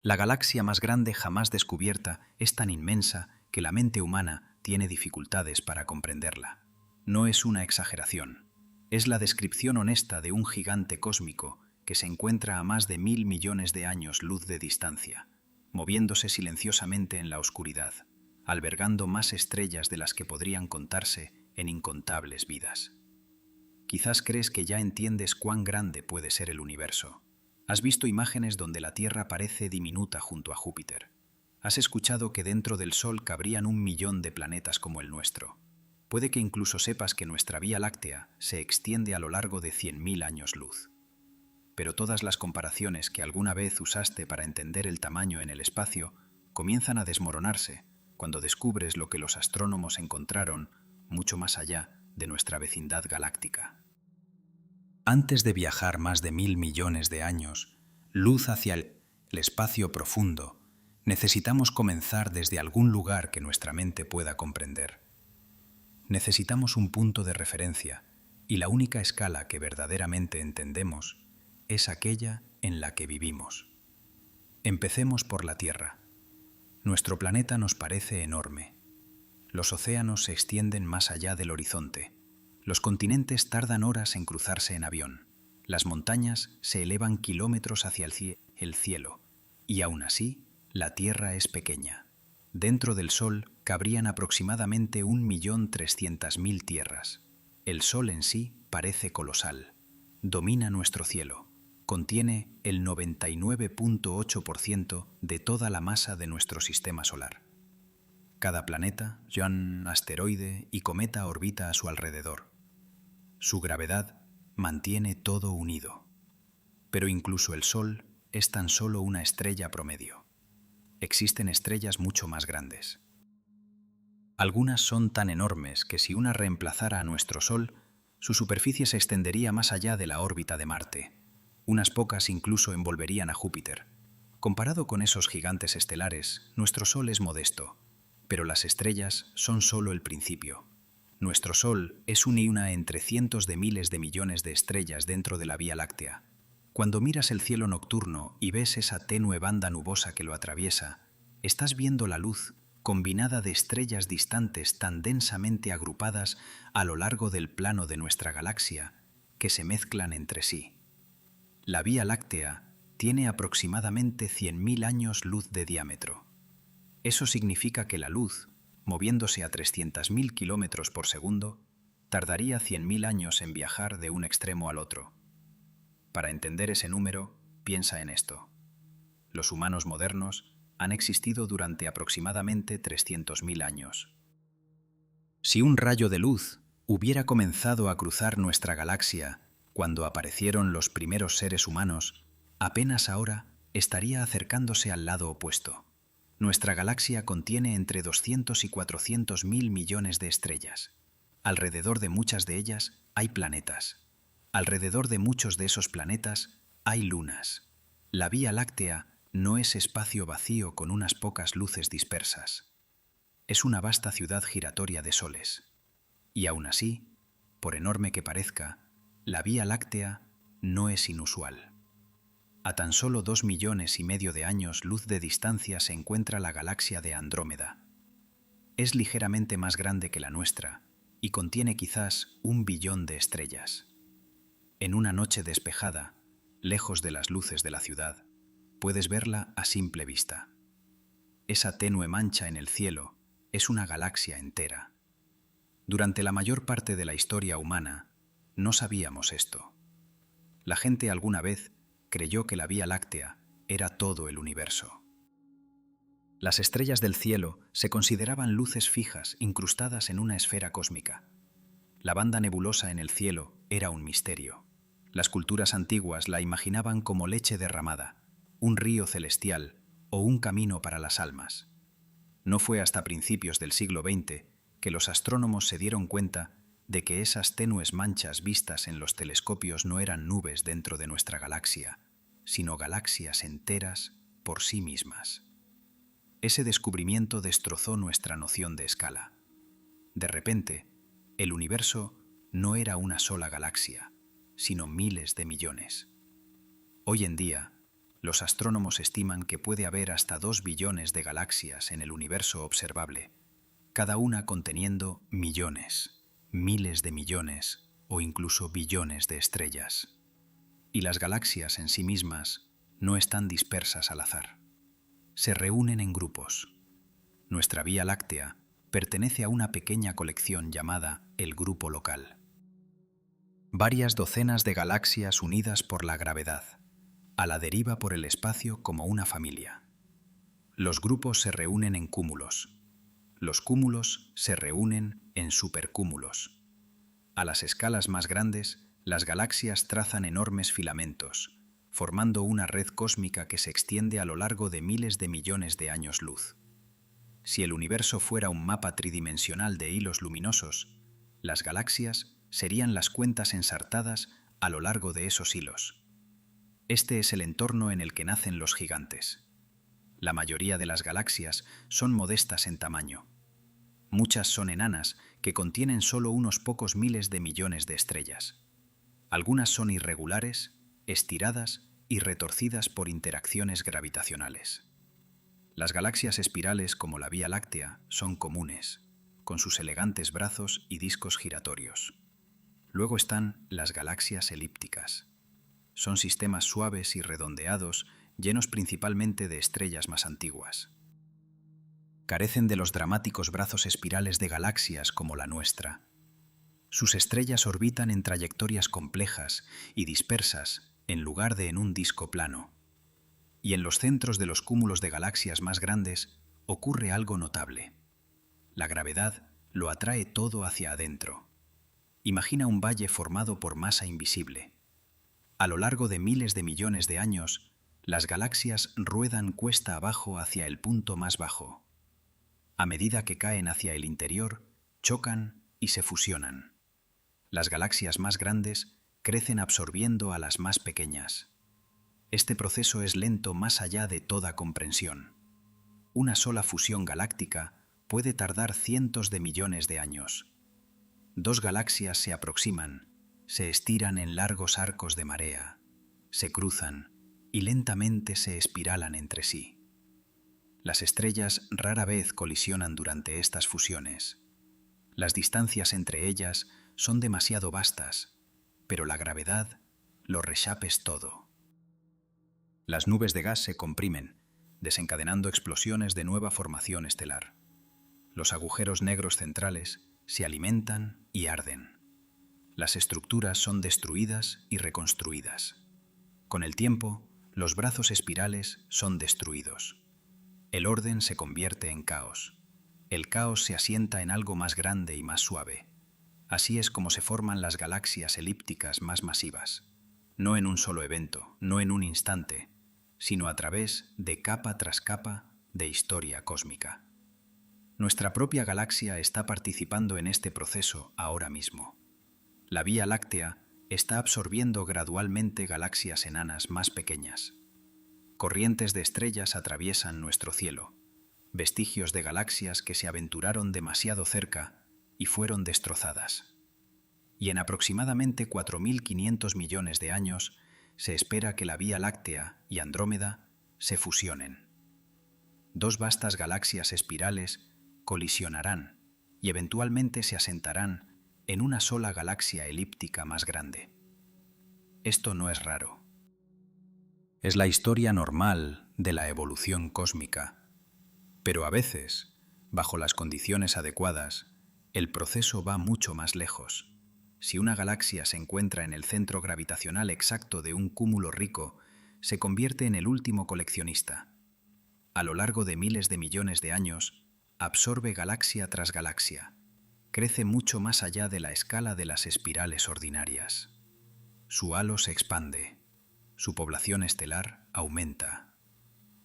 La galaxia más grande jamás descubierta es tan inmensa que la mente humana tiene dificultades para comprenderla. No es una exageración, es la descripción honesta de un gigante cósmico que se encuentra a más de 1.000 millones de años luz de distancia, moviéndose silenciosamente en la oscuridad, albergando más estrellas de las que podrían contarse en incontables vidas. Quizás crees que ya entiendes cuán grande puede ser el universo. Has visto imágenes donde la Tierra parece diminuta junto a Júpiter. Has escuchado que dentro del Sol cabrían 1 millón de planetas como el nuestro. Puede que incluso sepas que nuestra Vía Láctea se extiende a lo largo de 100.000 años luz. Pero todas las comparaciones que alguna vez usaste para entender el tamaño en el espacio comienzan a desmoronarse cuando descubres lo que los astrónomos encontraron mucho más allá de nuestra vecindad galáctica. Antes de viajar más de 1.000 millones de años, luz hacia el espacio profundo, necesitamos comenzar desde algún lugar que nuestra mente pueda comprender. Necesitamos un punto de referencia, y la única escala que verdaderamente entendemos es aquella en la que vivimos. Empecemos por la Tierra. Nuestro planeta nos parece enorme. Los océanos se extienden más allá del horizonte. Los continentes tardan horas en cruzarse en avión. Las montañas se elevan kilómetros hacia el cielo. Y aún así, la Tierra es pequeña. Dentro del Sol cabrían aproximadamente 1.300.000 tierras. El Sol en sí parece colosal. Domina nuestro cielo. Contiene el 99.8% de toda la masa de nuestro sistema solar. Cada planeta, asteroide y cometa orbita a su alrededor. Su gravedad mantiene todo unido. Pero incluso el Sol es tan solo una estrella promedio. Existen estrellas mucho más grandes. Algunas son tan enormes que si una reemplazara a nuestro Sol, su superficie se extendería más allá de la órbita de Marte. Unas pocas incluso envolverían a Júpiter. Comparado con esos gigantes estelares, nuestro Sol es modesto, pero las estrellas son solo el principio. Nuestro Sol es una entre cientos de miles de millones de estrellas dentro de la Vía Láctea. Cuando miras el cielo nocturno y ves esa tenue banda nubosa que lo atraviesa, estás viendo la luz combinada de estrellas distantes tan densamente agrupadas a lo largo del plano de nuestra galaxia que se mezclan entre sí. La Vía Láctea tiene aproximadamente 100.000 años luz de diámetro. Eso significa que la luz, moviéndose a 300.000 kilómetros por segundo, tardaría 100.000 años en viajar de un extremo al otro. Para entender ese número, piensa en esto. Los humanos modernos han existido durante aproximadamente 300.000 años. Si un rayo de luz hubiera comenzado a cruzar nuestra galaxia cuando aparecieron los primeros seres humanos, apenas ahora estaría acercándose al lado opuesto. Nuestra galaxia contiene entre 200 y 400.000 millones de estrellas. Alrededor de muchas de ellas hay planetas. Alrededor de muchos de esos planetas hay lunas. La Vía Láctea no es espacio vacío con unas pocas luces dispersas. Es una vasta ciudad giratoria de soles. Y aún así, por enorme que parezca, la Vía Láctea no es inusual. A tan solo 2,5 millones de años luz de distancia se encuentra la galaxia de Andrómeda. Es ligeramente más grande que la nuestra y contiene quizás 1 billón de estrellas. En una noche despejada, lejos de las luces de la ciudad, puedes verla a simple vista. Esa tenue mancha en el cielo es una galaxia entera. Durante la mayor parte de la historia humana, no sabíamos esto. La gente alguna vez creyó que la Vía Láctea era todo el universo. Las estrellas del cielo se consideraban luces fijas incrustadas en una esfera cósmica. La banda nebulosa en el cielo era un misterio. Las culturas antiguas la imaginaban como leche derramada, un río celestial o un camino para las almas. No fue hasta principios del siglo XX que los astrónomos se dieron cuenta de que esas tenues manchas vistas en los telescopios no eran nubes dentro de nuestra galaxia, sino galaxias enteras por sí mismas. Ese descubrimiento destrozó nuestra noción de escala. De repente, el universo no era una sola galaxia, sino miles de millones. Hoy en día, Los astrónomos estiman que puede haber hasta 2 billones de galaxias en el universo observable, cada una conteniendo millones, miles de millones o incluso billones de estrellas. Y las galaxias en sí mismas no están dispersas al azar. Se reúnen en grupos. Nuestra Vía Láctea pertenece a una pequeña colección llamada el Grupo Local. Varias docenas de galaxias unidas por la gravedad, a la deriva por el espacio como una familia. Los grupos se reúnen en cúmulos. Los cúmulos se reúnen en supercúmulos. A las escalas más grandes, las galaxias trazan enormes filamentos, formando una red cósmica que se extiende a lo largo de miles de millones de años luz. Si el universo fuera un mapa tridimensional de hilos luminosos, las galaxias serían las cuentas ensartadas a lo largo de esos hilos. Este es el entorno en el que nacen los gigantes. La mayoría de las galaxias son modestas en tamaño. Muchas son enanas que contienen solo unos pocos miles de millones de estrellas. Algunas son irregulares, estiradas y retorcidas por interacciones gravitacionales. Las galaxias espirales como la Vía Láctea son comunes, con sus elegantes brazos y discos giratorios. Luego están las galaxias elípticas. Son sistemas suaves y redondeados, llenos principalmente de estrellas más antiguas. Carecen de los dramáticos brazos espirales de galaxias como la nuestra. Sus estrellas orbitan en trayectorias complejas y dispersas en lugar de en un disco plano. Y en los centros de los cúmulos de galaxias más grandes ocurre algo notable. La gravedad lo atrae todo hacia adentro. Imagina un valle formado por masa invisible. A lo largo de miles de millones de años, las galaxias ruedan cuesta abajo hacia el punto más bajo. A medida que caen hacia el interior, chocan y se fusionan. Las galaxias más grandes crecen absorbiendo a las más pequeñas. Este proceso es lento más allá de toda comprensión. Una sola fusión galáctica puede tardar cientos de millones de años. Dos galaxias se aproximan, se estiran en largos arcos de marea, se cruzan y lentamente se espiralan entre sí. Las estrellas rara vez colisionan durante estas fusiones. Las distancias entre ellas son demasiado vastas, pero la gravedad lo rechapes todo. Las nubes de gas se comprimen, desencadenando explosiones de nueva formación estelar. Los agujeros negros centrales se alimentan y arden. Las estructuras son destruidas y reconstruidas. Con el tiempo, los brazos espirales son destruidos. El orden se convierte en caos. El caos se asienta en algo más grande y más suave. Así es como se forman las galaxias elípticas más masivas. No en un solo evento, no en un instante, sino a través de capa tras capa de historia cósmica. Nuestra propia galaxia está participando en este proceso ahora mismo. La Vía Láctea está absorbiendo gradualmente galaxias enanas más pequeñas. Corrientes de estrellas atraviesan nuestro cielo, vestigios de galaxias que se aventuraron demasiado cerca y fueron destrozadas. Y en aproximadamente 4.500 millones de años se espera que la Vía Láctea y Andrómeda se fusionen. Dos vastas galaxias espirales colisionarán y eventualmente se asentarán en una sola galaxia elíptica más grande. Esto no es raro. Es la historia normal de la evolución cósmica. Pero a veces, bajo las condiciones adecuadas, el proceso va mucho más lejos. Si una galaxia se encuentra en el centro gravitacional exacto de un cúmulo rico, se convierte en el último coleccionista. A lo largo de miles de millones de años, absorbe galaxia tras galaxia. Crece mucho más allá de la escala de las espirales ordinarias. Su halo se expande. Su población estelar aumenta.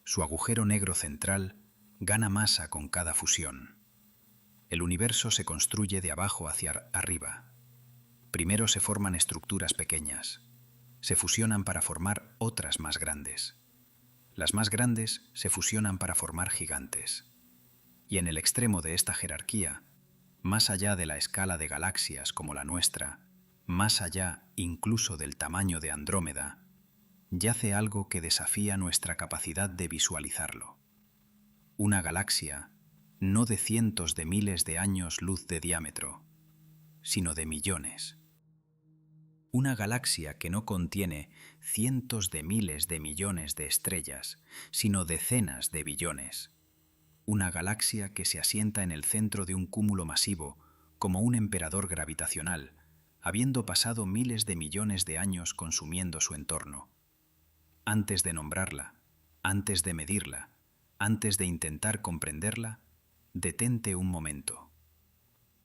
Su agujero negro central gana masa con cada fusión. El universo se construye de abajo hacia arriba. Primero se forman estructuras pequeñas. Se fusionan para formar otras más grandes. Las más grandes se fusionan para formar gigantes. Y en el extremo de esta jerarquía, más allá de la escala de galaxias como la nuestra, más allá incluso del tamaño de Andrómeda, yace algo que desafía nuestra capacidad de visualizarlo. Una galaxia no de cientos de miles de años luz de diámetro, sino de millones. Una galaxia que no contiene cientos de miles de millones de estrellas, sino decenas de billones. Una galaxia que se asienta en el centro de un cúmulo masivo, como un emperador gravitacional, habiendo pasado miles de millones de años consumiendo su entorno. Antes de nombrarla, antes de medirla, antes de intentar comprenderla, detente un momento.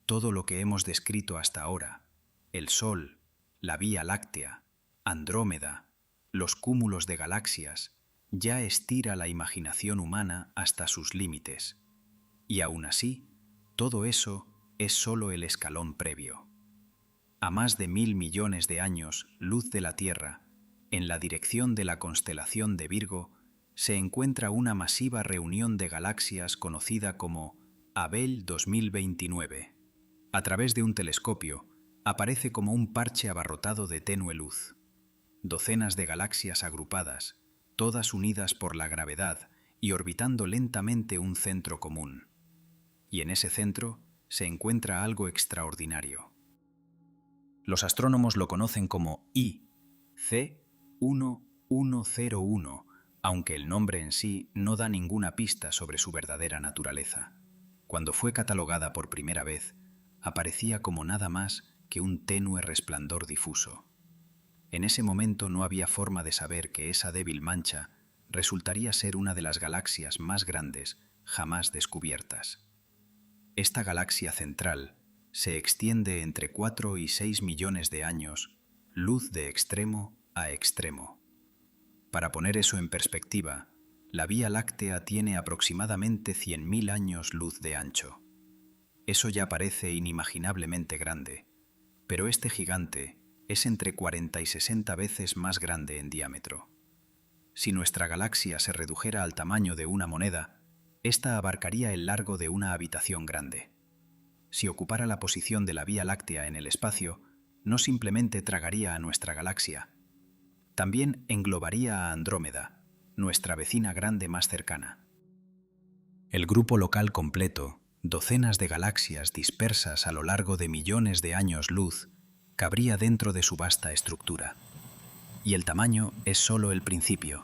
Todo lo que hemos descrito hasta ahora, el Sol, la Vía Láctea, Andrómeda, los cúmulos de galaxias, ya estira la imaginación humana hasta sus límites. Y aún así, todo eso es solo el escalón previo. A más de 1.000 millones de años luz de la Tierra, en la dirección de la constelación de Virgo, se encuentra una masiva reunión de galaxias conocida como Abell 2029. A través de un telescopio, aparece como un parche abarrotado de tenue luz. Docenas de galaxias agrupadas, todas unidas por la gravedad y orbitando lentamente un centro común. Y en ese centro se encuentra algo extraordinario. Los astrónomos lo conocen como IC1101, aunque el nombre en sí no da ninguna pista sobre su verdadera naturaleza. Cuando fue catalogada por primera vez, aparecía como nada más que un tenue resplandor difuso. En ese momento no había forma de saber que esa débil mancha resultaría ser una de las galaxias más grandes jamás descubiertas. Esta galaxia central se extiende entre 4 y 6 millones de años, luz de extremo a extremo. Para poner eso en perspectiva, la Vía Láctea tiene aproximadamente 100.000 años luz de ancho. Eso ya parece inimaginablemente grande, pero este gigante es entre 40 y 60 veces más grande en diámetro. Si nuestra galaxia se redujera al tamaño de una moneda, esta abarcaría el largo de una habitación grande. Si ocupara la posición de la Vía Láctea en el espacio, no simplemente tragaría a nuestra galaxia, también englobaría a Andrómeda, nuestra vecina grande más cercana. El grupo local completo, docenas de galaxias dispersas a lo largo de millones de años luz, cabría dentro de su vasta estructura. Y el tamaño es solo el principio.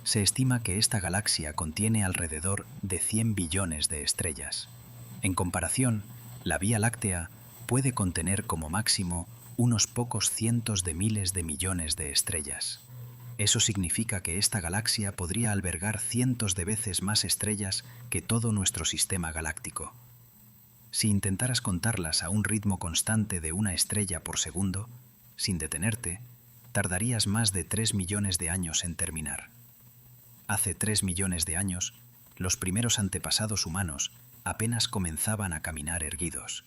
Se estima que esta galaxia contiene alrededor de 100 billones de estrellas. En comparación, la Vía Láctea puede contener como máximo unos pocos cientos de miles de millones de estrellas. Eso significa que esta galaxia podría albergar cientos de veces más estrellas que todo nuestro sistema galáctico. Si intentaras contarlas a un ritmo constante de una estrella por segundo, sin detenerte, tardarías más de 3 millones de años en terminar. Hace 3 millones de años, los primeros antepasados humanos apenas comenzaban a caminar erguidos.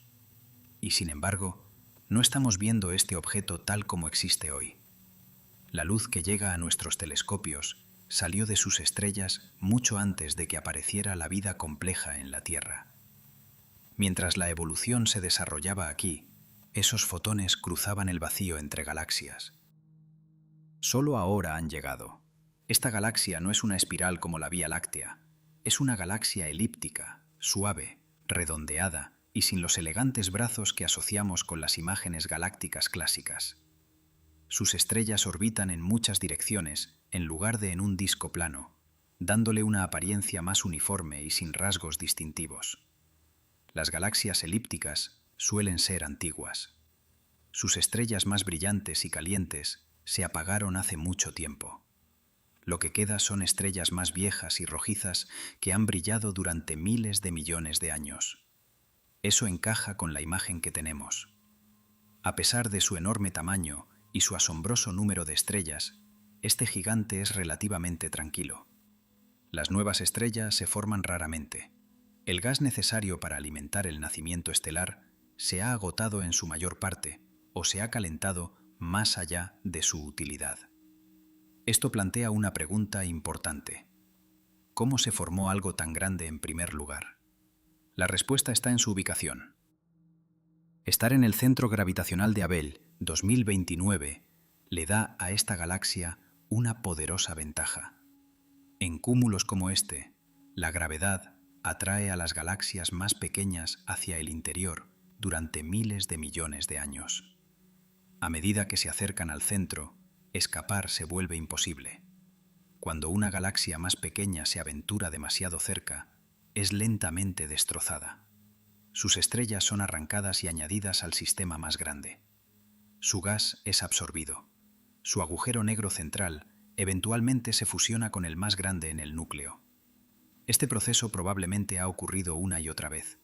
Y sin embargo, no estamos viendo este objeto tal como existe hoy. La luz que llega a nuestros telescopios salió de sus estrellas mucho antes de que apareciera la vida compleja en la Tierra. Mientras la evolución se desarrollaba aquí, esos fotones cruzaban el vacío entre galaxias. Solo ahora han llegado. Esta galaxia no es una espiral como la Vía Láctea, es una galaxia elíptica, suave, redondeada y sin los elegantes brazos que asociamos con las imágenes galácticas clásicas. Sus estrellas orbitan en muchas direcciones en lugar de en un disco plano, dándole una apariencia más uniforme y sin rasgos distintivos. Las galaxias elípticas suelen ser antiguas. Sus estrellas más brillantes y calientes se apagaron hace mucho tiempo. Lo que queda son estrellas más viejas y rojizas que han brillado durante miles de millones de años. Eso encaja con la imagen que tenemos. A pesar de su enorme tamaño y su asombroso número de estrellas, este gigante es relativamente tranquilo. Las nuevas estrellas se forman raramente. El gas necesario para alimentar el nacimiento estelar se ha agotado en su mayor parte o se ha calentado más allá de su utilidad. Esto plantea una pregunta importante. ¿Cómo se formó algo tan grande en primer lugar? La respuesta está en su ubicación. Estar en el centro gravitacional de Abell 2029 le da a esta galaxia una poderosa ventaja. En cúmulos como este, la gravedad atrae a las galaxias más pequeñas hacia el interior durante miles de millones de años. A medida que se acercan al centro, escapar se vuelve imposible. Cuando una galaxia más pequeña se aventura demasiado cerca, es lentamente destrozada. Sus estrellas son arrancadas y añadidas al sistema más grande. Su gas es absorbido. Su agujero negro central eventualmente se fusiona con el más grande en el núcleo. Este proceso probablemente ha ocurrido una y otra vez.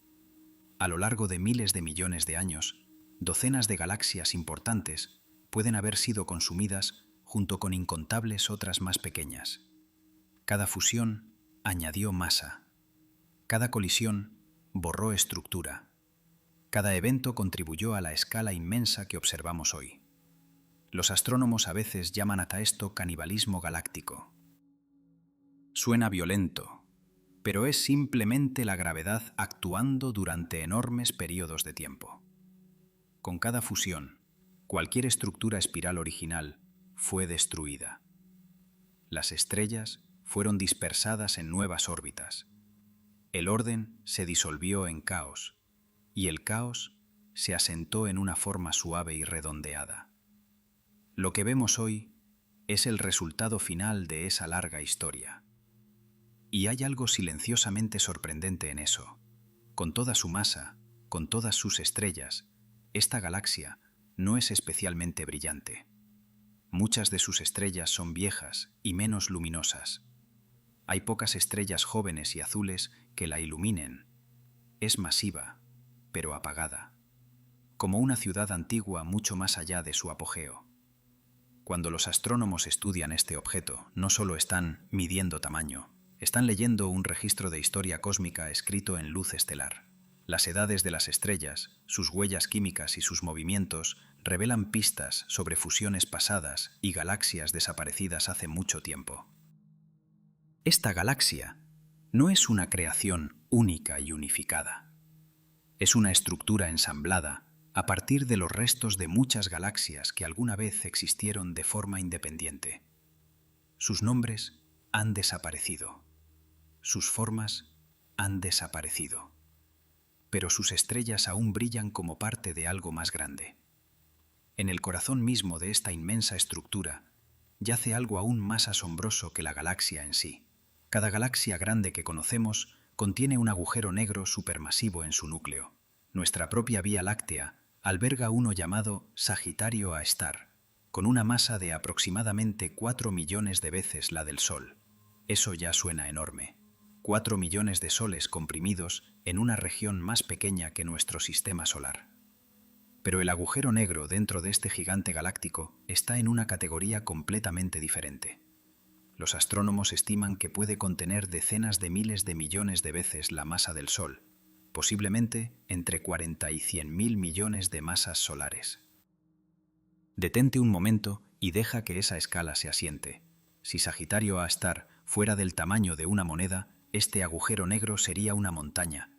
A lo largo de miles de millones de años, docenas de galaxias importantes pueden haber sido consumidas junto con incontables otras más pequeñas. Cada fusión añadió masa. Cada colisión borró estructura. Cada evento contribuyó a la escala inmensa que observamos hoy. Los astrónomos a veces llaman a esto canibalismo galáctico. Suena violento, pero es simplemente la gravedad actuando durante enormes periodos de tiempo. Con cada fusión, cualquier estructura espiral original fue destruida. Las estrellas fueron dispersadas en nuevas órbitas. El orden se disolvió en caos, y el caos se asentó en una forma suave y redondeada. Lo que vemos hoy es el resultado final de esa larga historia. Y hay algo silenciosamente sorprendente en eso. Con toda su masa, con todas sus estrellas, esta galaxia no es especialmente brillante. Muchas de sus estrellas son viejas y menos luminosas. Hay pocas estrellas jóvenes y azules que la iluminen. Es masiva, pero apagada, como una ciudad antigua mucho más allá de su apogeo. Cuando los astrónomos estudian este objeto, no solo están midiendo tamaño, están leyendo un registro de historia cósmica escrito en luz estelar. Las edades de las estrellas, sus huellas químicas y sus movimientos revelan pistas sobre fusiones pasadas y galaxias desaparecidas hace mucho tiempo. Esta galaxia no es una creación única y unificada. Es una estructura ensamblada a partir de los restos de muchas galaxias que alguna vez existieron de forma independiente. Sus nombres han desaparecido. Sus formas han desaparecido. Pero sus estrellas aún brillan como parte de algo más grande. En el corazón mismo de esta inmensa estructura yace algo aún más asombroso que la galaxia en sí. Cada galaxia grande que conocemos contiene un agujero negro supermasivo en su núcleo. Nuestra propia Vía Láctea alberga uno llamado Sagitario A Star, con una masa de aproximadamente 4 millones de veces la del Sol. Eso ya suena enorme. 4 millones de soles comprimidos en una región más pequeña que nuestro sistema solar. Pero el agujero negro dentro de este gigante galáctico está en una categoría completamente diferente. Los astrónomos estiman que puede contener decenas de miles de millones de veces la masa del Sol, posiblemente entre 40 y 100.000 millones de masas solares. Detente un momento y deja que esa escala se asiente. Si Sagitario A Star fuera del tamaño de una moneda, este agujero negro sería una montaña.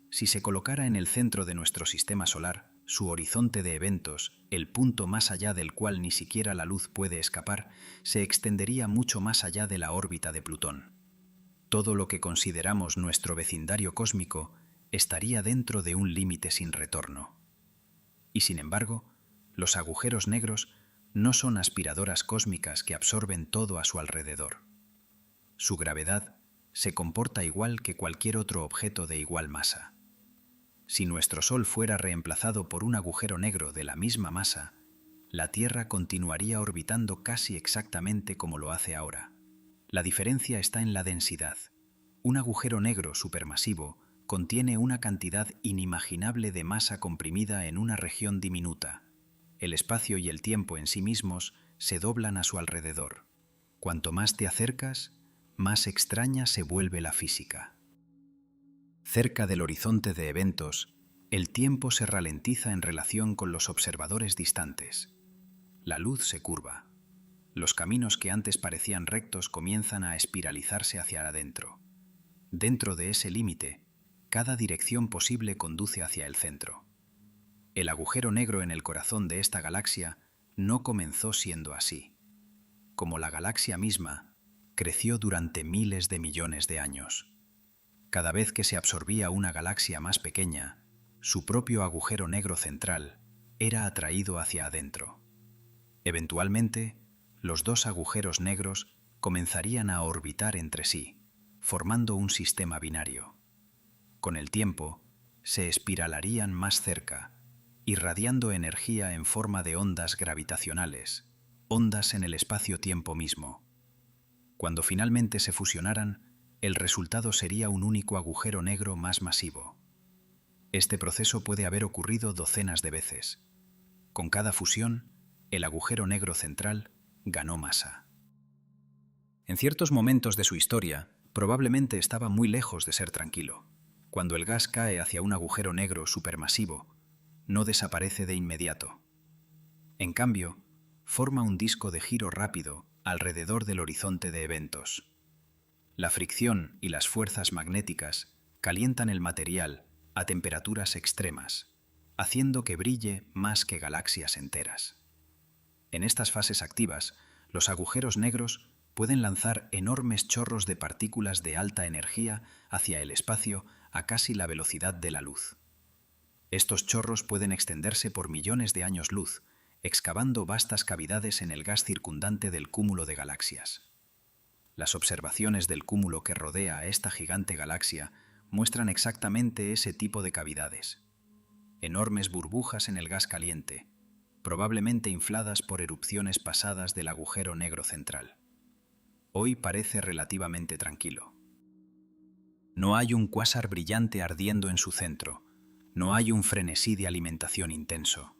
Si se colocara en el centro de nuestro sistema solar, su horizonte de eventos, el punto más allá del cual ni siquiera la luz puede escapar, se extendería mucho más allá de la órbita de Plutón. Todo lo que consideramos nuestro vecindario cósmico estaría dentro de un límite sin retorno. Y sin embargo, los agujeros negros no son aspiradoras cósmicas que absorben todo a su alrededor. Su gravedad se comporta igual que cualquier otro objeto de igual masa. Si nuestro Sol fuera reemplazado por un agujero negro de la misma masa, la Tierra continuaría orbitando casi exactamente como lo hace ahora. La diferencia está en la densidad. Un agujero negro supermasivo contiene una cantidad inimaginable de masa comprimida en una región diminuta. El espacio y el tiempo en sí mismos se doblan a su alrededor. Cuanto más te acercas, más extraña se vuelve la física. Cerca del horizonte de eventos, el tiempo se ralentiza en relación con los observadores distantes. La luz se curva. Los caminos que antes parecían rectos comienzan a espiralizarse hacia adentro. Dentro de ese límite, cada dirección posible conduce hacia el centro. El agujero negro en el corazón de esta galaxia no comenzó siendo así. como la galaxia misma, creció durante miles de millones de años. Cada vez que se absorbía una galaxia más pequeña, su propio agujero negro central era atraído hacia adentro. Eventualmente, los dos agujeros negros comenzarían a orbitar entre sí, formando un sistema binario. Con el tiempo, se espiralarían más cerca, irradiando energía en forma de ondas gravitacionales, ondas en el espacio-tiempo mismo. Cuando finalmente se fusionaran, el resultado sería un único agujero negro más masivo. Este proceso puede haber ocurrido docenas de veces. Con cada fusión, el agujero negro central ganó masa. En ciertos momentos de su historia, probablemente estaba muy lejos de ser tranquilo. Cuando el gas cae hacia un agujero negro supermasivo, no desaparece de inmediato. En cambio, forma un disco de giro rápido alrededor del horizonte de eventos. La fricción y las fuerzas magnéticas calientan el material a temperaturas extremas, haciendo que brille más que galaxias enteras. En estas fases activas, los agujeros negros pueden lanzar enormes chorros de partículas de alta energía hacia el espacio a casi la velocidad de la luz. Estos chorros pueden extenderse por millones de años luz, excavando vastas cavidades en el gas circundante del cúmulo de galaxias. Las observaciones del cúmulo que rodea a esta gigante galaxia muestran exactamente ese tipo de cavidades. Enormes burbujas en el gas caliente, probablemente infladas por erupciones pasadas del agujero negro central. Hoy parece relativamente tranquilo. No hay un cuásar brillante ardiendo en su centro, no hay un frenesí de alimentación intenso.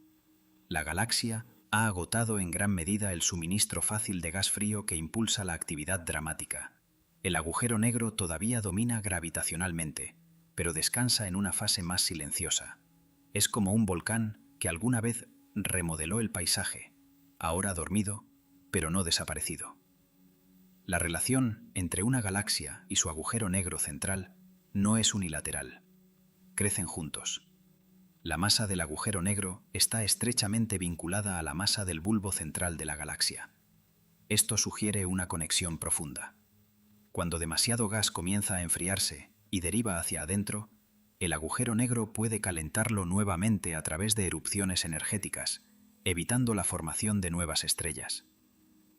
La galaxia ha agotado en gran medida el suministro fácil de gas frío que impulsa la actividad dramática. El agujero negro todavía domina gravitacionalmente, pero descansa en una fase más silenciosa. Es como un volcán que alguna vez remodeló el paisaje, ahora dormido, pero no desaparecido. La relación entre una galaxia y su agujero negro central no es unilateral. Crecen juntos. La masa del agujero negro está estrechamente vinculada a la masa del bulbo central de la galaxia. Esto sugiere una conexión profunda. Cuando demasiado gas comienza a enfriarse y deriva hacia adentro, el agujero negro puede calentarlo nuevamente a través de erupciones energéticas, evitando la formación de nuevas estrellas.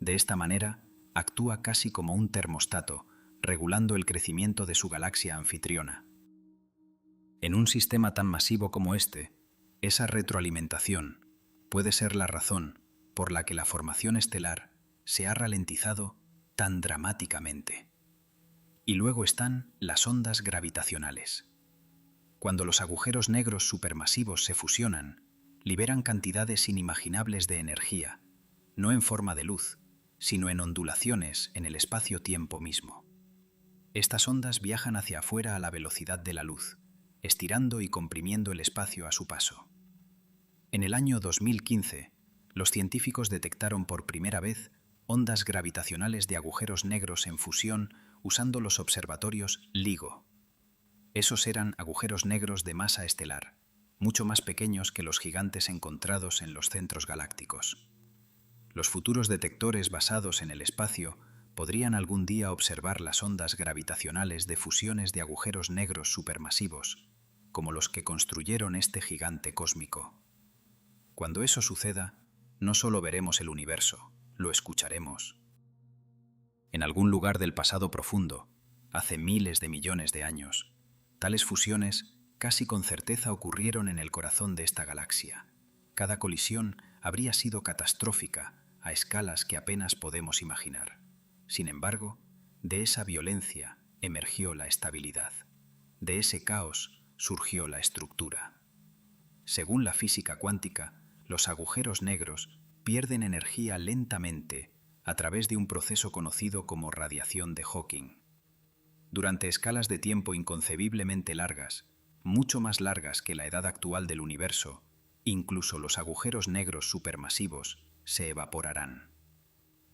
De esta manera, actúa casi como un termostato, regulando el crecimiento de su galaxia anfitriona. En un sistema tan masivo como este, esa retroalimentación puede ser la razón por la que la formación estelar se ha ralentizado tan dramáticamente. Y luego están las ondas gravitacionales. Cuando los agujeros negros supermasivos se fusionan, liberan cantidades inimaginables de energía, no en forma de luz, sino en ondulaciones en el espacio-tiempo mismo. Estas ondas viajan hacia afuera a la velocidad de la luz, estirando y comprimiendo el espacio a su paso. En el año 2015, los científicos detectaron por primera vez ondas gravitacionales de agujeros negros en fusión usando los observatorios LIGO. Esos eran agujeros negros de masa estelar, mucho más pequeños que los gigantes encontrados en los centros galácticos. Los futuros detectores basados en el espacio podrían algún día observar las ondas gravitacionales de fusiones de agujeros negros supermasivos, como los que construyeron este gigante cósmico. Cuando eso suceda, no solo veremos el universo, lo escucharemos. En algún lugar del pasado profundo, hace miles de millones de años, tales fusiones casi con certeza ocurrieron en el corazón de esta galaxia. Cada colisión habría sido catastrófica a escalas que apenas podemos imaginar. Sin embargo, de esa violencia emergió la estabilidad. De ese caos surgió la estructura. Según la física cuántica, los agujeros negros pierden energía lentamente a través de un proceso conocido como radiación de Hawking. Durante escalas de tiempo inconcebiblemente largas, mucho más largas que la edad actual del universo, incluso los agujeros negros supermasivos se evaporarán.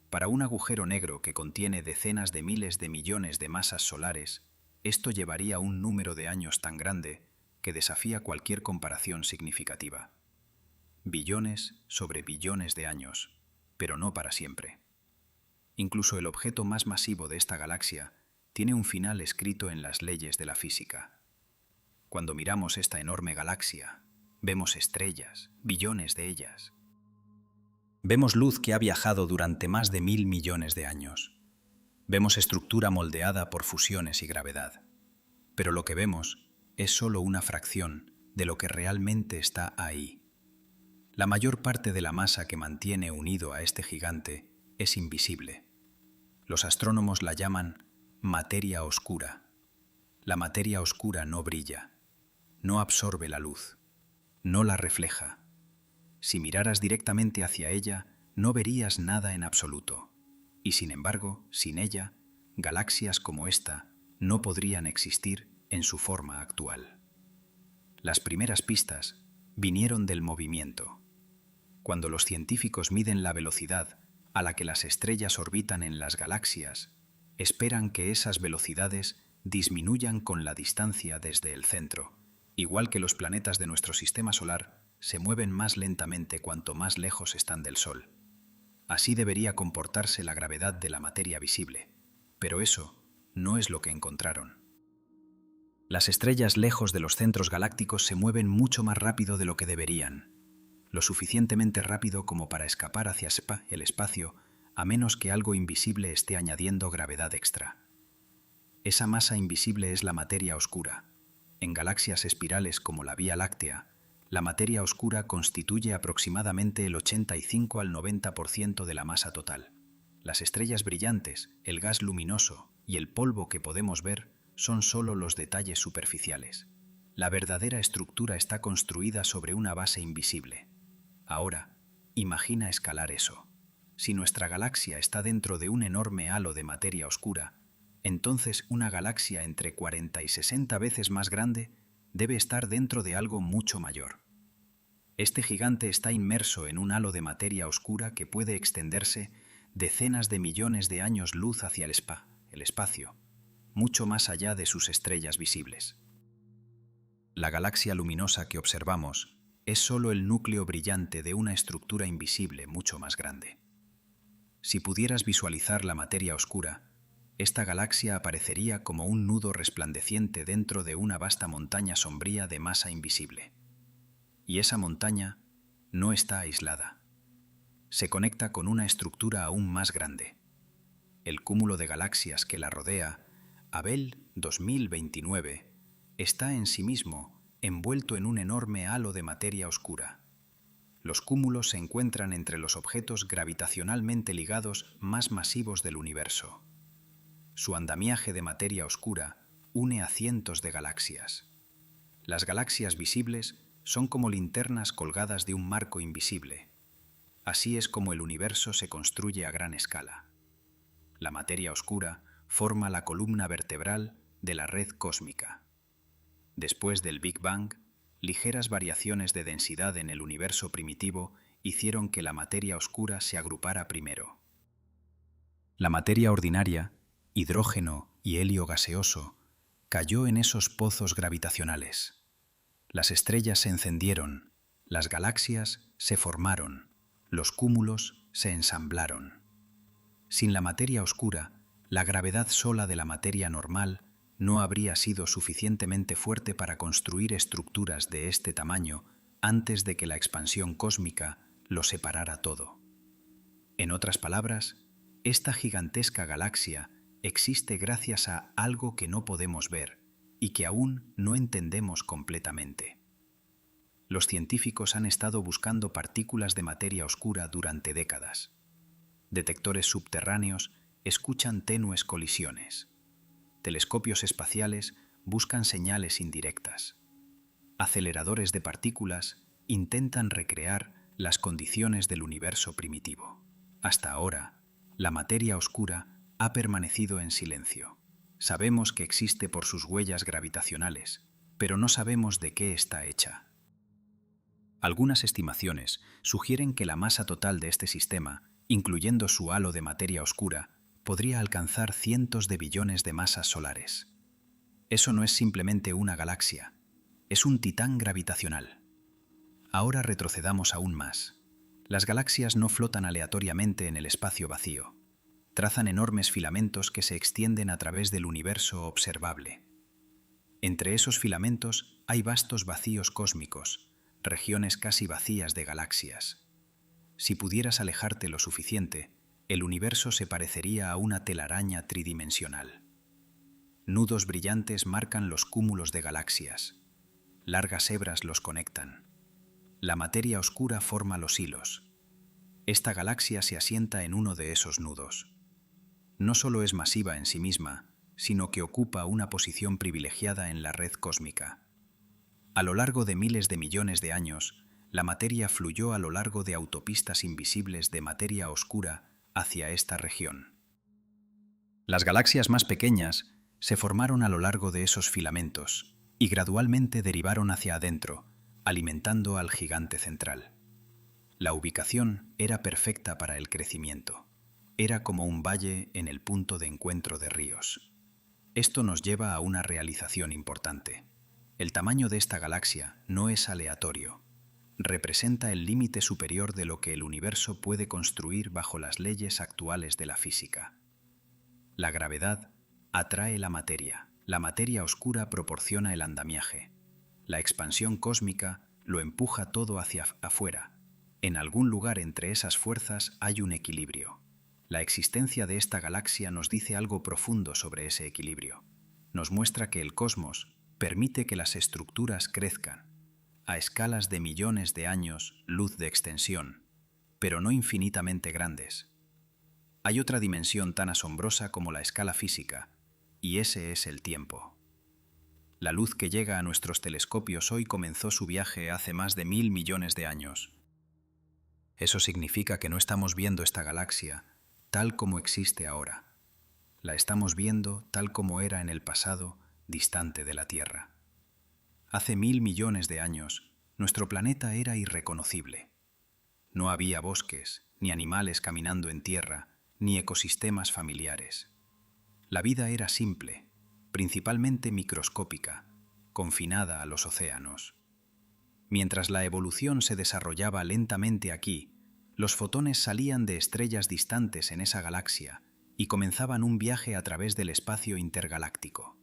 Para un agujero negro que contiene decenas de miles de millones de masas solares, esto llevaría un número de años tan grande que desafía cualquier comparación significativa. Billones sobre billones de años, pero no para siempre. Incluso el objeto más masivo de esta galaxia tiene un final escrito en las leyes de la física. Cuando miramos esta enorme galaxia, vemos estrellas, billones de ellas. Vemos luz que ha viajado durante más de 1000 millones de años. Vemos estructura moldeada por fusiones y gravedad. Pero lo que vemos es solo una fracción de lo que realmente está ahí. La mayor parte de la masa que mantiene unido a este gigante es invisible. Los astrónomos la llaman materia oscura. La materia oscura no brilla, no absorbe la luz, no la refleja. Si miraras directamente hacia ella, no verías nada en absoluto. Y sin embargo, sin ella, galaxias como esta no podrían existir en su forma actual. Las primeras pistas vinieron del movimiento. Cuando los científicos miden la velocidad a la que las estrellas orbitan en las galaxias, esperan que esas velocidades disminuyan con la distancia desde el centro. Igual que los planetas de nuestro sistema solar se mueven más lentamente cuanto más lejos están del Sol. Así debería comportarse la gravedad de la materia visible, pero eso no es lo que encontraron. Las estrellas lejos de los centros galácticos se mueven mucho más rápido de lo que deberían, lo suficientemente rápido como para escapar hacia el espacio, a menos que algo invisible esté añadiendo gravedad extra. Esa masa invisible es la materia oscura. En galaxias espirales como la Vía Láctea, la materia oscura constituye aproximadamente el 85 al 90% de la masa total. Las estrellas brillantes, el gas luminoso y el polvo que podemos ver son solo los detalles superficiales. La verdadera estructura está construida sobre una base invisible. Ahora, imagina escalar eso. Si nuestra galaxia está dentro de un enorme halo de materia oscura, entonces una galaxia entre 40 y 60 veces más grande debe estar dentro de algo mucho mayor. Este gigante está inmerso en un halo de materia oscura que puede extenderse decenas de millones de años luz hacia el espacio, mucho más allá de sus estrellas visibles. La galaxia luminosa que observamos es solo el núcleo brillante de una estructura invisible mucho más grande. Si pudieras visualizar la materia oscura, esta galaxia aparecería como un nudo resplandeciente dentro de una vasta montaña sombría de masa invisible. Y esa montaña no está aislada. Se conecta con una estructura aún más grande. El cúmulo de galaxias que la rodea, Abell 2029, está en sí mismo envuelto en un enorme halo de materia oscura. Los cúmulos se encuentran entre los objetos gravitacionalmente ligados más masivos del universo. Su andamiaje de materia oscura une a cientos de galaxias. Las galaxias visibles son como linternas colgadas de un marco invisible. Así es como el universo se construye a gran escala. La materia oscura forma la columna vertebral de la red cósmica. Después del Big Bang, ligeras variaciones de densidad en el universo primitivo hicieron que la materia oscura se agrupara primero. La materia ordinaria, hidrógeno y helio gaseoso, cayó en esos pozos gravitacionales. Las estrellas se encendieron, las galaxias se formaron, los cúmulos se ensamblaron. Sin la materia oscura, la gravedad sola de la materia normal no habría sido suficientemente fuerte para construir estructuras de este tamaño antes de que la expansión cósmica lo separara todo. En otras palabras, esta gigantesca galaxia existe gracias a algo que no podemos ver y que aún no entendemos completamente. Los científicos han estado buscando partículas de materia oscura durante décadas. Detectores subterráneos escuchan tenues colisiones. Telescopios espaciales buscan señales indirectas. Aceleradores de partículas intentan recrear las condiciones del universo primitivo. Hasta ahora, la materia oscura ha permanecido en silencio. Sabemos que existe por sus huellas gravitacionales, pero no sabemos de qué está hecha. Algunas estimaciones sugieren que la masa total de este sistema, incluyendo su halo de materia oscura, podría alcanzar cientos de billones de masas solares. Eso no es simplemente una galaxia, es un titán gravitacional. Ahora retrocedamos aún más. Las galaxias no flotan aleatoriamente en el espacio vacío. trazan enormes filamentos que se extienden a través del universo observable. Entre esos filamentos hay vastos vacíos cósmicos, regiones casi vacías de galaxias. Si pudieras alejarte lo suficiente, el universo se parecería a una telaraña tridimensional. Nudos brillantes marcan los cúmulos de galaxias. Largas hebras los conectan. La materia oscura forma los hilos. Esta galaxia se asienta en uno de esos nudos. No solo es masiva en sí misma, sino que ocupa una posición privilegiada en la red cósmica. A lo largo de miles de millones de años, la materia fluyó a lo largo de autopistas invisibles de materia oscura hacia esta región. Las galaxias más pequeñas se formaron a lo largo de esos filamentos y gradualmente derivaron hacia adentro, alimentando al gigante central. La ubicación era perfecta para el crecimiento. Era como un valle en el punto de encuentro de ríos. Esto nos lleva a una realización importante. El tamaño de esta galaxia no es aleatorio. Representa el límite superior de lo que el universo puede construir bajo las leyes actuales de la física. La gravedad atrae la materia oscura proporciona el andamiaje. La expansión cósmica lo empuja todo hacia afuera. En algún lugar entre esas fuerzas hay un equilibrio. La existencia de esta galaxia nos dice algo profundo sobre ese equilibrio. Nos muestra que el cosmos permite que las estructuras crezcan a escalas de millones de años luz de extensión, pero no infinitamente grandes. Hay otra dimensión tan asombrosa como la escala física, y ese es el tiempo. La luz que llega a nuestros telescopios hoy comenzó su viaje hace más de 1000 millones de años. Eso significa que no estamos viendo esta galaxia tal como existe ahora. La estamos viendo tal como era en el pasado, distante de la Tierra. Hace 1000 millones de años, nuestro planeta era irreconocible. No había bosques, ni animales caminando en tierra, ni ecosistemas familiares. La vida era simple, principalmente microscópica, confinada a los océanos. Mientras la evolución se desarrollaba lentamente aquí, los fotones salían de estrellas distantes en esa galaxia y comenzaban un viaje a través del espacio intergaláctico.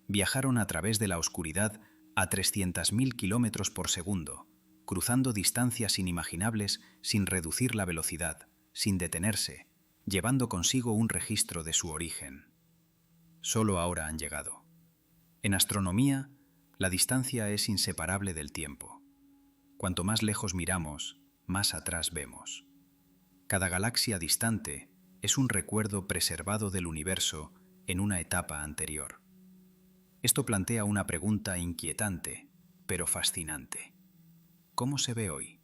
Viajaron a través de la oscuridad a 300.000 kilómetros por segundo, cruzando distancias inimaginables sin reducir la velocidad, sin detenerse, llevando consigo un registro de su origen. Solo ahora han llegado. En astronomía, la distancia es inseparable del tiempo. Cuanto más lejos miramos, más atrás vemos. Cada galaxia distante es un recuerdo preservado del universo en una etapa anterior. Esto plantea una pregunta inquietante, pero fascinante. ¿Cómo se ve hoy?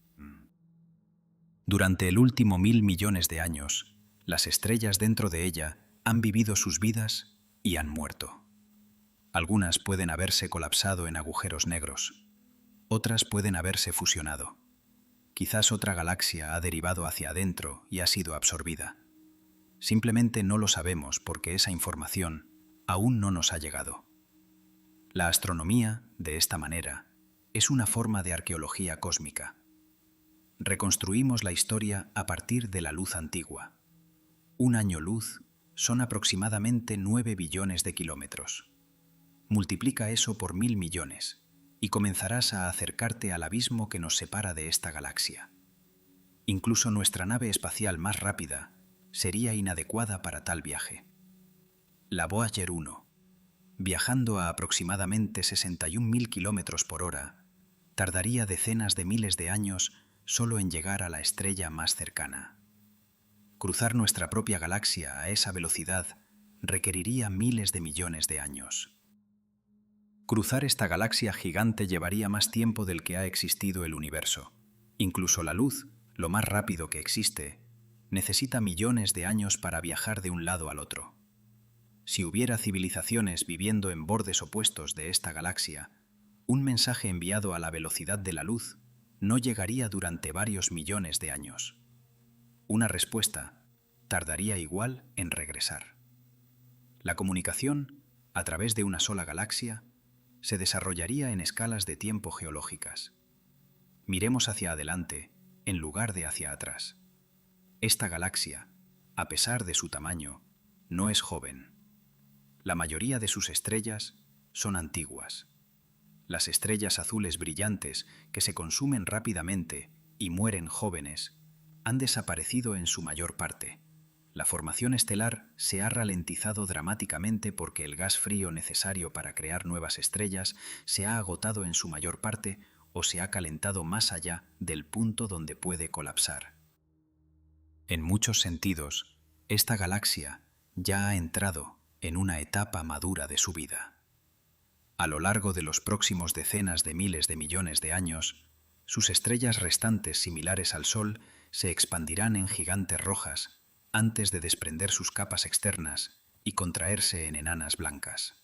Durante el último 1000 millones de años, las estrellas dentro de ella han vivido sus vidas y han muerto. Algunas pueden haberse colapsado en agujeros negros, otras pueden haberse fusionado. Quizás otra galaxia ha derivado hacia adentro y ha sido absorbida. Simplemente no lo sabemos porque esa información aún no nos ha llegado. La astronomía, de esta manera, es una forma de arqueología cósmica. Reconstruimos la historia a partir de la luz antigua. Un año luz son aproximadamente 9 billones de kilómetros. Multiplica eso por 1000 millones y comenzarás a acercarte al abismo que nos separa de esta galaxia. Incluso nuestra nave espacial más rápida sería inadecuada para tal viaje. La Voyager 1, viajando a aproximadamente 61.000 kilómetros por hora, tardaría decenas de miles de años solo en llegar a la estrella más cercana. Cruzar nuestra propia galaxia a esa velocidad requeriría miles de millones de años. Cruzar esta galaxia gigante llevaría más tiempo del que ha existido el universo. Incluso la luz, lo más rápido que existe, necesita millones de años para viajar de un lado al otro. Si hubiera civilizaciones viviendo en bordes opuestos de esta galaxia, un mensaje enviado a la velocidad de la luz no llegaría durante varios millones de años. Una respuesta tardaría igual en regresar. La comunicación, a través de una sola galaxia, se desarrollaría en escalas de tiempo geológicas. Miremos hacia adelante en lugar de hacia atrás. Esta galaxia, a pesar de su tamaño, no es joven. La mayoría de sus estrellas son antiguas. Las estrellas azules brillantes que se consumen rápidamente y mueren jóvenes han desaparecido en su mayor parte. La formación estelar se ha ralentizado dramáticamente porque el gas frío necesario para crear nuevas estrellas se ha agotado en su mayor parte o se ha calentado más allá del punto donde puede colapsar. En muchos sentidos, esta galaxia ya ha entrado en una etapa madura de su vida. A lo largo de los próximos decenas de miles de millones de años, sus estrellas restantes similares al Sol se expandirán en gigantes rojas antes de desprender sus capas externas y contraerse en enanas blancas.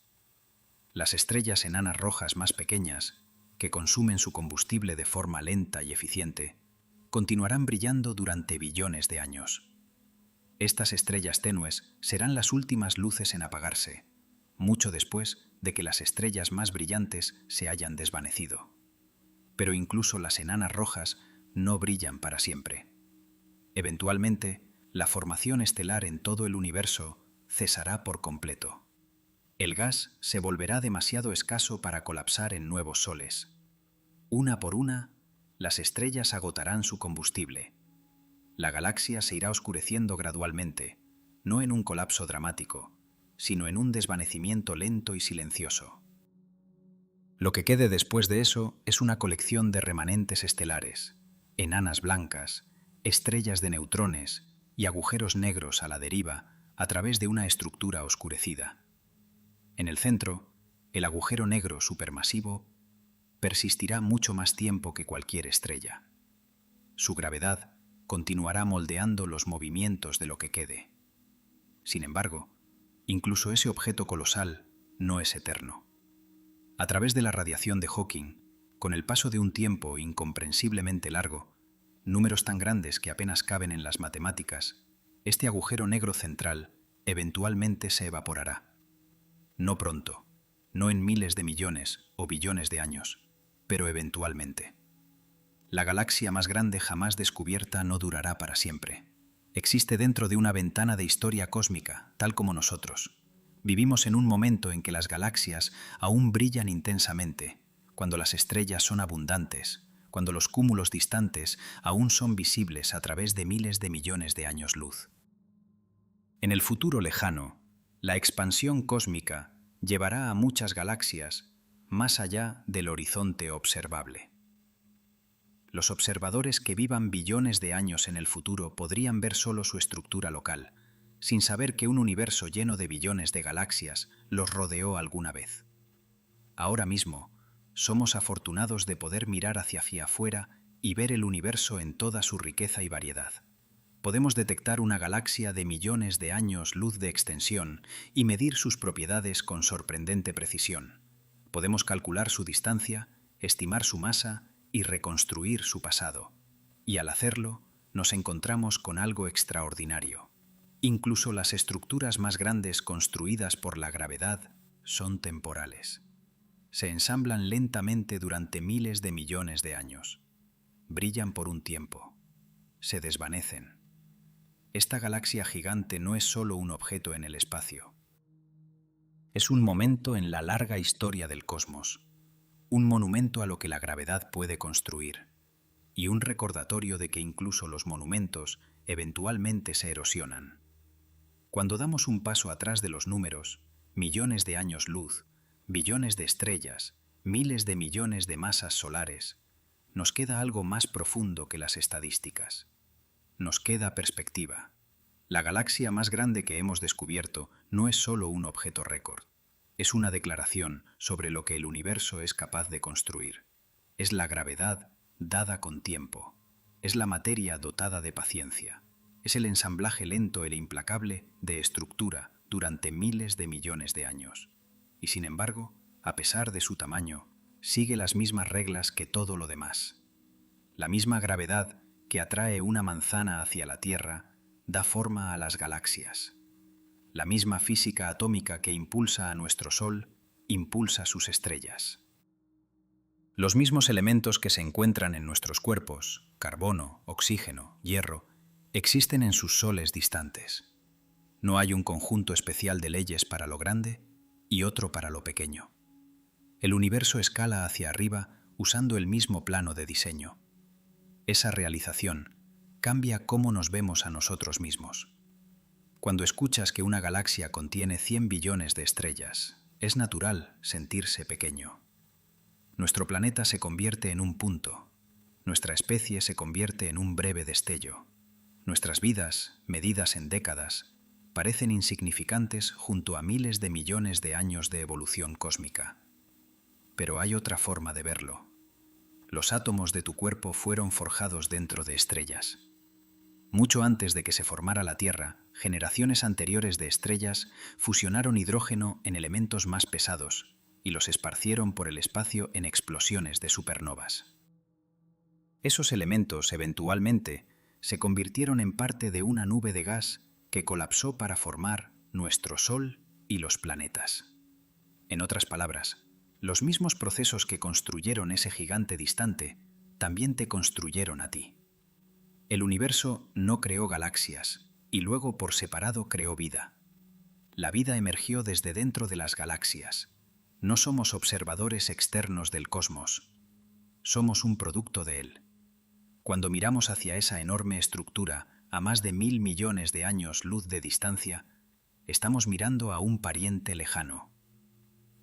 Las estrellas enanas rojas más pequeñas, que consumen su combustible de forma lenta y eficiente, continuarán brillando durante billones de años. Estas estrellas tenues serán las últimas luces en apagarse, mucho después de que las estrellas más brillantes se hayan desvanecido. Pero incluso las enanas rojas no brillan para siempre. Eventualmente, la formación estelar en todo el universo cesará por completo. El gas se volverá demasiado escaso para colapsar en nuevos soles. Una por una, las estrellas agotarán su combustible. La galaxia se irá oscureciendo gradualmente, no en un colapso dramático, sino en un desvanecimiento lento y silencioso. Lo que quede después de eso es una colección de remanentes estelares, enanas blancas, estrellas de neutrones y agujeros negros a la deriva a través de una estructura oscurecida. En el centro, el agujero negro supermasivo persistirá mucho más tiempo que cualquier estrella. Su gravedad continuará moldeando los movimientos de lo que quede. Sin embargo, incluso ese objeto colosal no es eterno. A través de la radiación de Hawking, con el paso de un tiempo incomprensiblemente largo, números tan grandes que apenas caben en las matemáticas, este agujero negro central eventualmente se evaporará. No pronto, no en miles de millones o billones de años, pero eventualmente. La galaxia más grande jamás descubierta no durará para siempre. Existe dentro de una ventana de historia cósmica, tal como nosotros. Vivimos en un momento en que las galaxias aún brillan intensamente, cuando las estrellas son abundantes, cuando los cúmulos distantes aún son visibles a través de miles de millones de años luz. En el futuro lejano, la expansión cósmica llevará a muchas galaxias más allá del horizonte observable. Los observadores que vivan billones de años en el futuro podrían ver solo su estructura local, sin saber que un universo lleno de billones de galaxias los rodeó alguna vez. Ahora mismo, somos afortunados de poder mirar hacia afuera y ver el universo en toda su riqueza y variedad. Podemos detectar una galaxia de millones de años luz de extensión y medir sus propiedades con sorprendente precisión. Podemos calcular su distancia, estimar su masa y reconstruir su pasado. Y al hacerlo, nos encontramos con algo extraordinario. Incluso las estructuras más grandes construidas por la gravedad son temporales. Se ensamblan lentamente durante miles de millones de años. Brillan por un tiempo. Se desvanecen. Esta galaxia gigante no es solo un objeto en el espacio. Es un momento en la larga historia del cosmos, un monumento a lo que la gravedad puede construir, y un recordatorio de que incluso los monumentos eventualmente se erosionan. Cuando damos un paso atrás de los números, millones de años luz, billones de estrellas, miles de millones de masas solares, nos queda algo más profundo que las estadísticas. Nos queda perspectiva. La galaxia más grande que hemos descubierto no es solo un objeto récord. Es una declaración sobre lo que el universo es capaz de construir. Es la gravedad dada con tiempo. Es la materia dotada de paciencia. Es el ensamblaje lento e implacable de estructura durante miles de millones de años. Y sin embargo, a pesar de su tamaño, sigue las mismas reglas que todo lo demás. La misma gravedad que atrae una manzana hacia la Tierra da forma a las galaxias. La misma física atómica que impulsa a nuestro Sol impulsa sus estrellas. Los mismos elementos que se encuentran en nuestros cuerpos, carbono, oxígeno, hierro, existen en sus soles distantes. No hay un conjunto especial de leyes para lo grande y otro para lo pequeño. El universo escala hacia arriba usando el mismo plano de diseño. Esa realización cambia cómo nos vemos a nosotros mismos. Cuando escuchas que una galaxia contiene 100 billones de estrellas, es natural sentirse pequeño. Nuestro planeta se convierte en un punto. Nuestra especie se convierte en un breve destello. Nuestras vidas, medidas en décadas, parecen insignificantes junto a miles de millones de años de evolución cósmica. Pero hay otra forma de verlo. Los átomos de tu cuerpo fueron forjados dentro de estrellas. Mucho antes de que se formara la Tierra, generaciones anteriores de estrellas fusionaron hidrógeno en elementos más pesados y los esparcieron por el espacio en explosiones de supernovas. Esos elementos, eventualmente, se convirtieron en parte de una nube de gas que colapsó para formar nuestro Sol y los planetas. En otras palabras, los mismos procesos que construyeron ese gigante distante también te construyeron a ti. El universo no creó galaxias y luego por separado creó vida. La vida emergió desde dentro de las galaxias. No somos observadores externos del cosmos. Somos un producto de él. Cuando miramos hacia esa enorme estructura a más de 1000 millones de años luz de distancia, estamos mirando a un pariente lejano.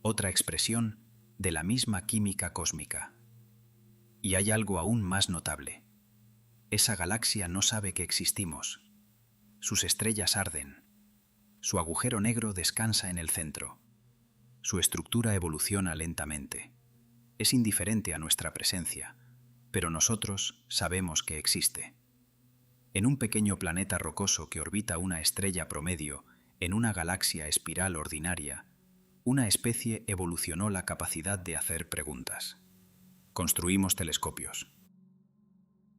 Otra expresión de la misma química cósmica. Y hay algo aún más notable. Esa galaxia no sabe que existimos. Sus estrellas arden. Su agujero negro descansa en el centro. Su estructura evoluciona lentamente. Es indiferente a nuestra presencia, pero nosotros sabemos que existe. En un pequeño planeta rocoso que orbita una estrella promedio en una galaxia espiral ordinaria, una especie evolucionó la capacidad de hacer preguntas. Construimos telescopios.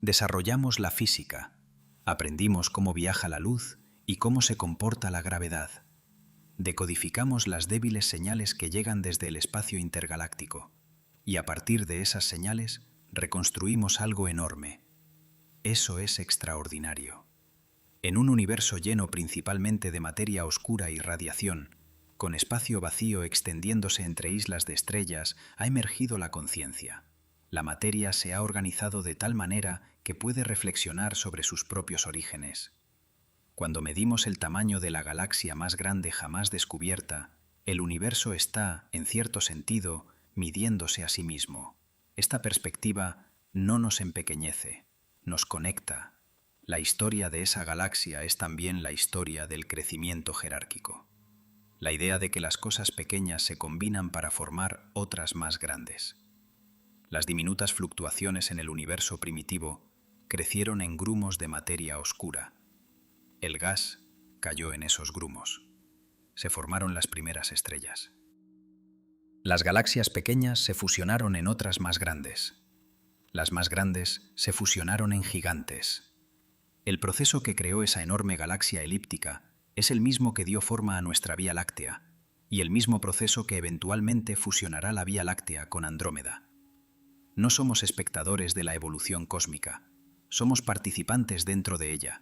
Desarrollamos la física. Aprendimos cómo viaja la luz y cómo se comporta la gravedad. Decodificamos las débiles señales que llegan desde el espacio intergaláctico. Y a partir de esas señales, reconstruimos algo enorme. Eso es extraordinario. En un universo lleno principalmente de materia oscura y radiación, con espacio vacío extendiéndose entre islas de estrellas, ha emergido la conciencia. La materia se ha organizado de tal manera que puede reflexionar sobre sus propios orígenes. Cuando medimos el tamaño de la galaxia más grande jamás descubierta, el universo está, en cierto sentido, midiéndose a sí mismo. Esta perspectiva no nos empequeñece, nos conecta. La historia de esa galaxia es también la historia del crecimiento jerárquico. La idea de que las cosas pequeñas se combinan para formar otras más grandes. Las diminutas fluctuaciones en el universo primitivo crecieron en grumos de materia oscura. El gas cayó en esos grumos. Se formaron las primeras estrellas. Las galaxias pequeñas se fusionaron en otras más grandes. Las más grandes se fusionaron en gigantes. El proceso que creó esa enorme galaxia elíptica es el mismo que dio forma a nuestra Vía Láctea, y el mismo proceso que eventualmente fusionará la Vía Láctea con Andrómeda. No somos espectadores de la evolución cósmica, somos participantes dentro de ella.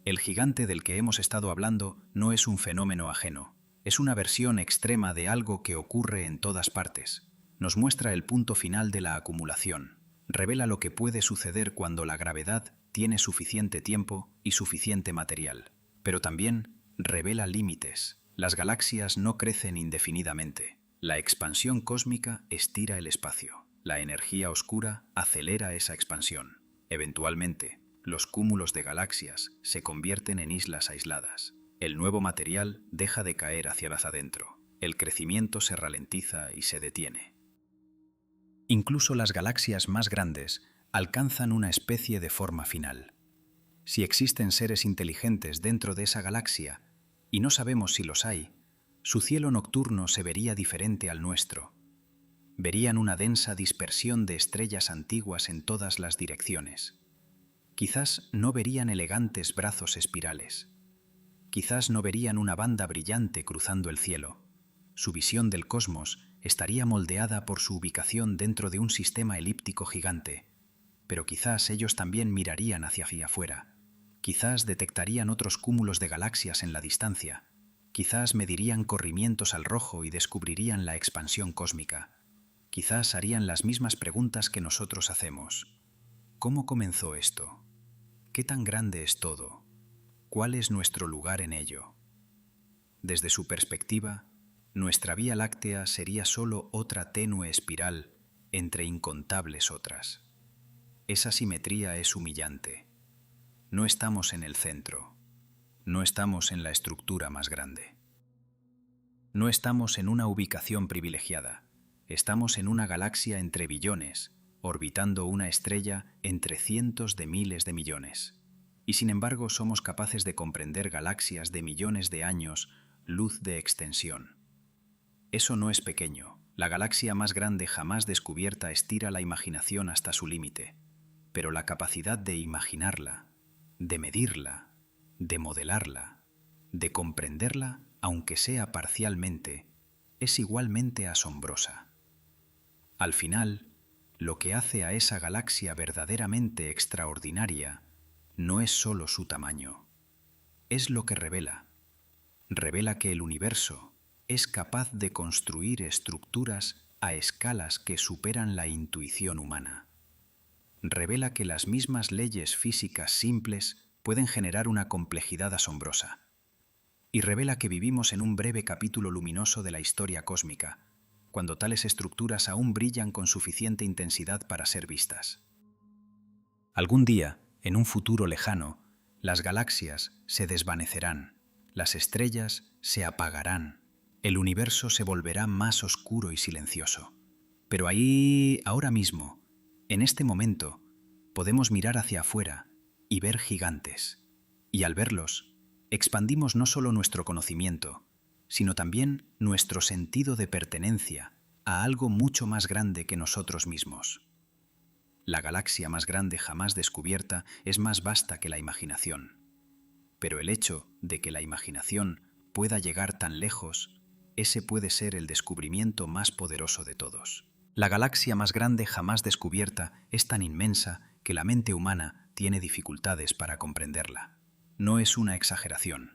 El gigante del que hemos estado hablando no es un fenómeno ajeno, es una versión extrema de algo que ocurre en todas partes. Nos muestra el punto final de la acumulación, revela lo que puede suceder cuando la gravedad tiene suficiente tiempo y suficiente material, pero también revela límites. Las galaxias no crecen indefinidamente. La expansión cósmica estira el espacio. La energía oscura acelera esa expansión. Eventualmente, los cúmulos de galaxias se convierten en islas aisladas. El nuevo material deja de caer hacia adentro. El crecimiento se ralentiza y se detiene. Incluso las galaxias más grandes alcanzan una especie de forma final. Si existen seres inteligentes dentro de esa galaxia, y no sabemos si los hay, su cielo nocturno se vería diferente al nuestro. Verían una densa dispersión de estrellas antiguas en todas las direcciones. Quizás no verían elegantes brazos espirales. Quizás no verían una banda brillante cruzando el cielo. Su visión del cosmos estaría moldeada por su ubicación dentro de un sistema elíptico gigante, pero quizás ellos también mirarían hacia afuera. quizás detectarían otros cúmulos de galaxias en la distancia, quizás medirían corrimientos al rojo y descubrirían la expansión cósmica, quizás harían las mismas preguntas que nosotros hacemos. ¿Cómo comenzó esto? ¿Qué tan grande es todo? ¿Cuál es nuestro lugar en ello? Desde su perspectiva, nuestra Vía Láctea sería solo otra tenue espiral entre incontables otras. Esa simetría es humillante. No estamos en el centro. No estamos en la estructura más grande. No estamos en una ubicación privilegiada. Estamos en una galaxia entre billones, orbitando una estrella entre cientos de miles de millones. Y sin embargo somos capaces de comprender galaxias de millones de años, luz de extensión. Eso no es pequeño. La galaxia más grande jamás descubierta estira la imaginación hasta su límite. Pero la capacidad de imaginarla, de medirla, de modelarla, de comprenderla, aunque sea parcialmente, es igualmente asombrosa. Al final, lo que hace a esa galaxia verdaderamente extraordinaria no es solo su tamaño, es lo que revela. Revela que el universo es capaz de construir estructuras a escalas que superan la intuición humana. Revela que las mismas leyes físicas simples pueden generar una complejidad asombrosa. Y revela que vivimos en un breve capítulo luminoso de la historia cósmica, cuando tales estructuras aún brillan con suficiente intensidad para ser vistas. Algún día, en un futuro lejano, las galaxias se desvanecerán, las estrellas se apagarán, el universo se volverá más oscuro y silencioso. Pero ahí, ahora mismo, en este momento, podemos mirar hacia afuera y ver gigantes. Y al verlos, expandimos no solo nuestro conocimiento, sino también nuestro sentido de pertenencia a algo mucho más grande que nosotros mismos. La galaxia más grande jamás descubierta es más vasta que la imaginación. Pero el hecho de que la imaginación pueda llegar tan lejos, ese puede ser el descubrimiento más poderoso de todos. La galaxia más grande jamás descubierta es tan inmensa que la mente humana tiene dificultades para comprenderla. No es una exageración.